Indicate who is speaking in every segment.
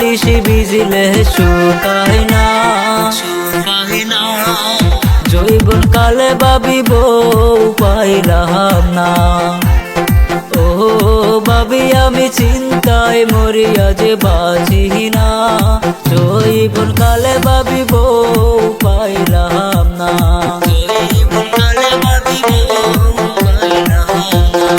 Speaker 1: বালিশ ভিজলে শুকায় না। জৈবন কালে ভাবি বউ পাইলাম না। ও ভাবি আমি চিন্তায় মরি আজ বাঁচি না। জৈবন কালে ভাবি বউ পাইলাম না। জৈবন কালে ভাবি বউ পাইলাম না।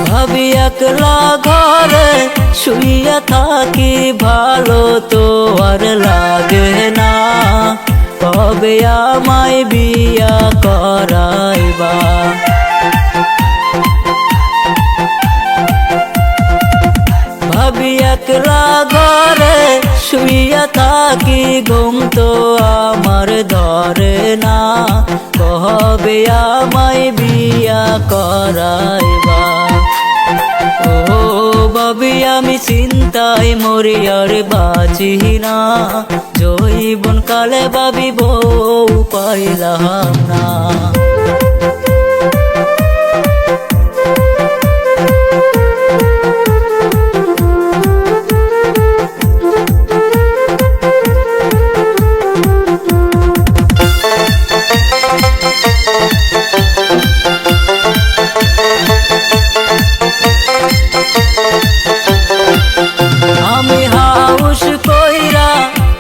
Speaker 1: ভাবি একলা ঘরে শুইয়া থাকি ভালো তো আর লাগে না। কবে আমায় বিয়া করাইবা। ভাবি একলা ঘরে শুইয়া থাকি ঘুম তো আমার ধরে না। কবে আমায় বিয়া করাইবা। ও ভাবি আমি চিন্তায় মরি আর বাঁচি না। জৈবন কালে ভাবি বউ পাইলাম না।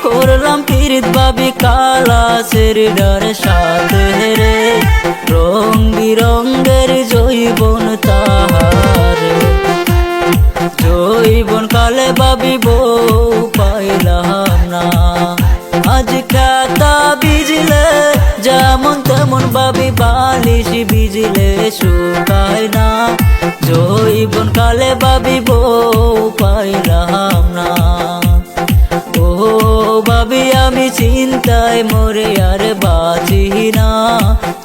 Speaker 1: করলাম পিরিত ভাবি কালাসের ডার সাথে রে। রং বিরঙ্গের জৈবন তাহার। জৈবন কালে ভাবি বউ পাইলাম না। আজ খাতা ভিজলে যেমন তেমন ভাবি বালিশ ভিজলে শুকায় না। জৈবন কালে ভাবি বউ পাইলাম না। ও ভাবি আমি চিন্তায় মরে আর বাঁচি না।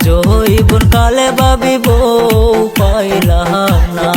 Speaker 1: জৈবন কালে ভাবি বউ পাইলাম না।